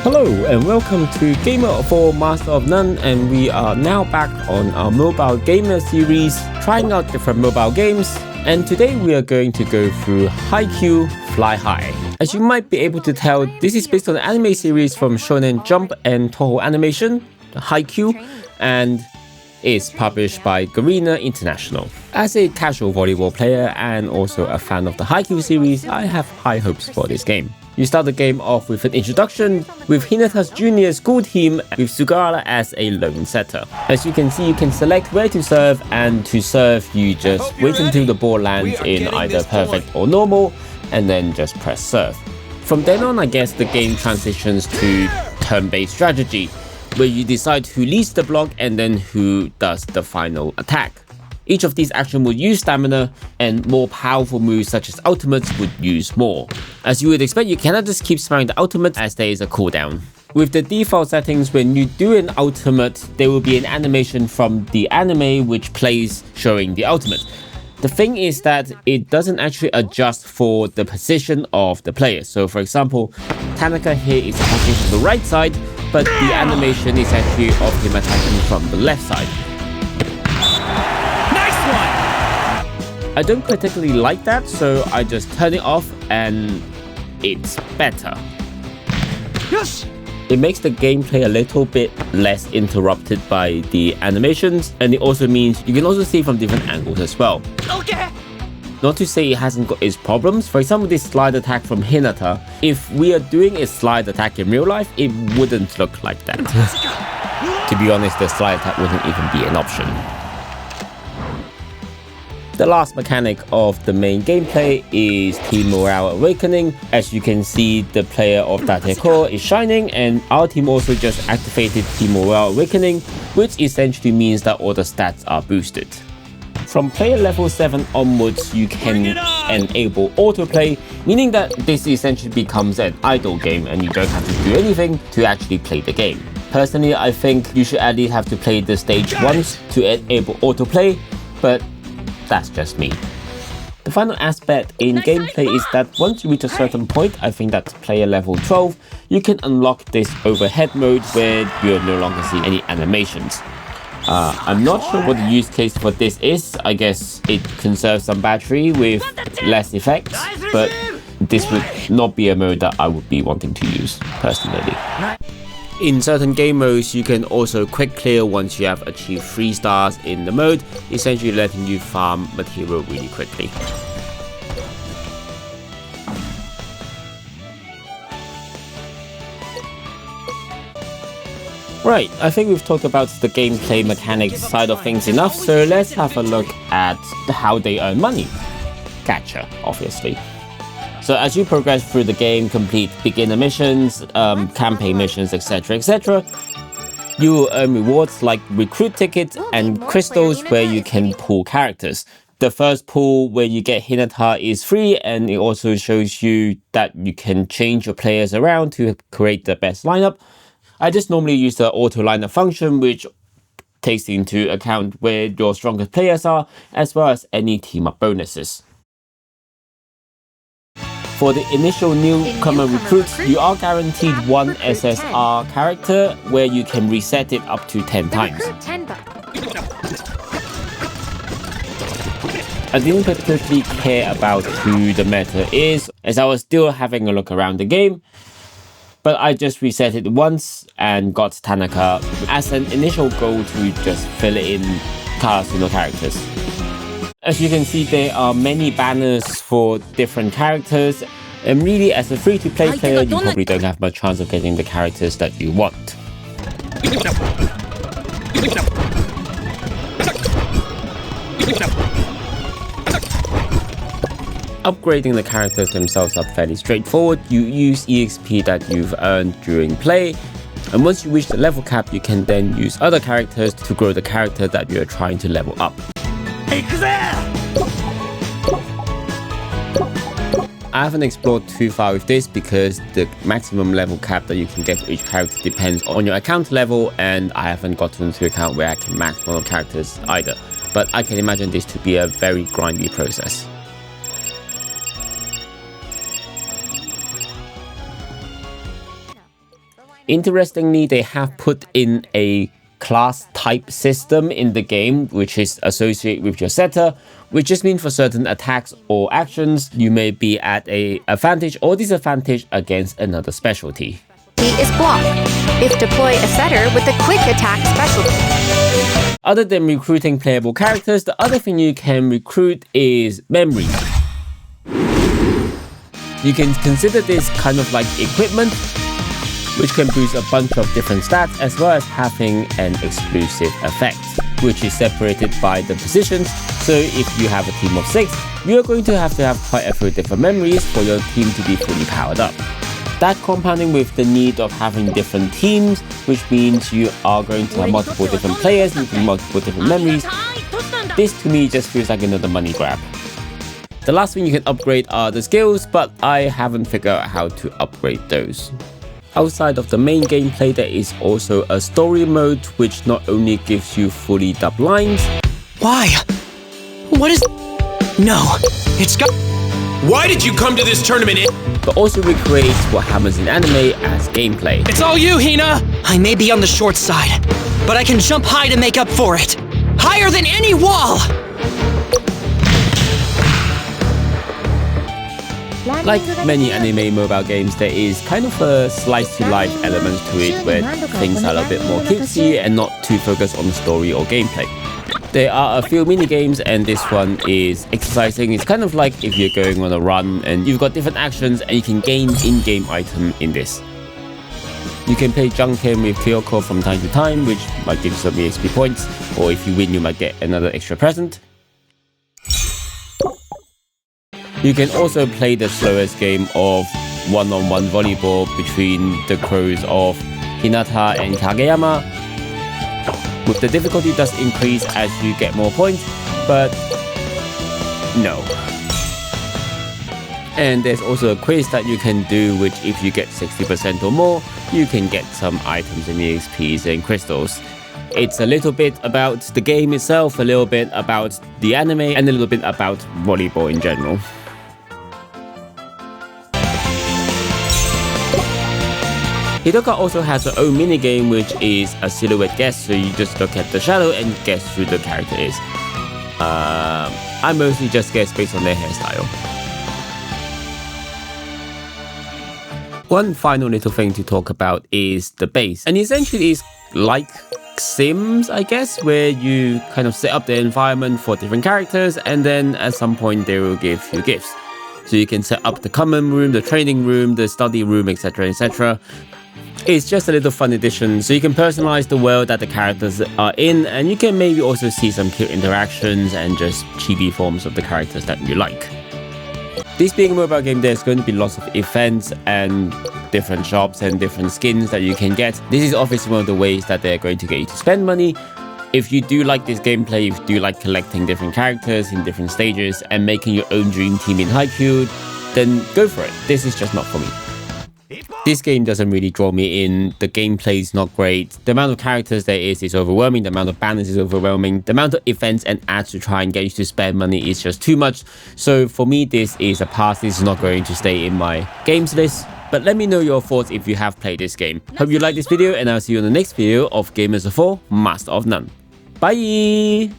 Hello and welcome to Gamer for Master of None, and we are now back on our mobile gamer series, trying out different mobile games, and today we are going to go through Haikyuu Fly High. As you might be able to tell, this is based on an anime series from Shonen Jump and Toho Animation, Haikyuu, and is published by Grindiness International. As a casual volleyball player and also a fan of the Haikyuu series, I have high hopes for this game. You start the game off with an introduction with Hinata's junior school team with Sugara as a lone setter. As you can see, you can select where to serve, and to serve you just wait until the ball lands in either perfect or normal and then just press serve. From then on, I guess the game transitions to turn-based strategy, where you decide who leads the block and then who does the final attack. Each of these actions will use stamina, and more powerful moves such as ultimates would use more. As you would expect, you cannot just keep spamming the ultimate as there is a cooldown. With the default settings, when you do an ultimate, there will be an animation from the anime which plays showing the ultimate. The thing is that it doesn't actually adjust for the position of the player. So for example, Tanaka here is attacking from the right side, but the animation is actually of him attacking from the left side. I don't particularly like that, so I just turn it off and it's better. Yes! It makes the gameplay a little bit less interrupted by the animations, and it also means you can also see from different angles as well. Okay. Not to say it hasn't got its problems. For example, this slide attack from Hinata, if we are doing a slide attack in real life, it wouldn't look like that. To be honest, the slide attack wouldn't even be an option. The last mechanic of the main gameplay is Team Morale Awakening. As you can see, the player of Datecore is shining, and our team also just activated Team Morale Awakening, which essentially means that all the stats are boosted. From player level 7 onwards, you can enable autoplay, meaning that this essentially becomes an idle game and you don't have to do anything to actually play the game. Personally, I think you should at least have to play the stage once to enable autoplay, but that's just me. The final aspect in gameplay is that once you reach a certain point, I think that's player level 12, you can unlock this overhead mode where you'll no longer see any animations. I'm not sure what the use case for this is. I guess it conserves some battery with less effects, but this would not be a mode that I would be wanting to use personally. In certain game modes, you can also quick clear once you have achieved 3 stars in the mode, essentially letting you farm material really quickly. Right, I think we've talked about the gameplay mechanics side of things enough, so let's have a look at how they earn money. Gacha, obviously. So as you progress through the game, complete beginner missions, campaign missions, etc, you will earn rewards like recruit tickets and crystals where you can pull characters. The first pull where you get Hinata is free, and it also shows you that you can change your players around to create the best lineup. I just normally use the auto lineup function, which takes into account where your strongest players are, as well as any team up bonuses. For the initial newcomer recruits, you are guaranteed one SSR character where you can reset it up to 10 times. I didn't particularly care about who the meta is, as I was still having a look around the game, but I just reset it once and got Tanaka as an initial goal to just fill in Karasuno characters. As you can see, there are many banners for different characters, and really as a free-to-play player, you probably don't have much chance of getting the characters that you want. Upgrading the characters themselves are fairly straightforward. You use EXP that you've earned during play, and once you reach the level cap, you can then use other characters to grow the character that you're trying to level up. I haven't explored too far with this because the maximum level cap that you can get for each character depends on your account level, and I haven't gotten to account where I can max one of characters either. But I can imagine this to be a very grindy process. Interestingly, they have put in a class type system in the game, which is associated with your setter, which just means for certain attacks or actions, you may be at a advantage or disadvantage against another specialty. Is block. If deploy a setter with a quick attack specialty. Other than recruiting playable characters, the other thing you can recruit is memory. You can consider this kind of like equipment, which can boost a bunch of different stats as well as having an exclusive effect, which is separated by the positions. So if you have a team of 6, you're going to have quite a few different memories for your team to be fully powered up. That compounding with the need of having different teams, which means you are going to have multiple different players using multiple different memories. This to me just feels like another money grab. The last thing you can upgrade are the skills, but I haven't figured out how to upgrade those. Outside of the main gameplay, there is also a story mode which not only gives you fully dubbed lines. Why? What is... No, it's got... Why did you come to this tournament? But also recreates what happens in anime as gameplay. It's all you, Hina! I may be on the short side, but I can jump high to make up for it. Higher than any wall! Like many anime mobile games, there is kind of a slice-to-life element to it where things are a bit more cutesy and not too focused on the story or gameplay. There are a few mini games, and this one is exercising. It's kind of like if you're going on a run and you've got different actions and you can gain in-game item in this. You can play Junkin with Kyoko from time to time, which might give you some EXP points, or if you win you might get another extra present. You can also play the slowest game of one-on-one volleyball between the crews of Hinata and Kageyama. With the difficulty does increase as you get more points, but no. And there's also a quiz that you can do, which if you get 60% or more, you can get some items and EXPs and crystals. It's a little bit about the game itself, a little bit about the anime, and a little bit about volleyball in general. Hidoka also has her own minigame, which is a silhouette guess, so you just look at the shadow and guess who the character is. I mostly just guess based on their hairstyle. One final little thing to talk about is the base, and essentially is like Sims, I guess, where you kind of set up the environment for different characters and then at some point they will give you gifts. So you can set up the common room, the training room, the study room, etc, etc. It's just a little fun addition, so you can personalize the world that the characters are in, and you can maybe also see some cute interactions and just chibi forms of the characters that you like. This being a mobile game, there's going to be lots of events and different shops and different skins that you can get. This is obviously one of the ways that they're going to get you to spend money. If you do like this gameplay, if you do like collecting different characters in different stages and making your own dream team in Haikyuu, then go for it. This is just not for me. This game doesn't really draw me in. The gameplay is not great. The amount of characters there is overwhelming. The amount of banners is overwhelming. The amount of events and ads to try and get you to spend money is just too much. So for me, this is a pass. This is not going to stay in my games list. But let me know your thoughts if you have played this game. Hope you like this video, and I'll see you in the next video of Gamers of 4 Master of None. Bye!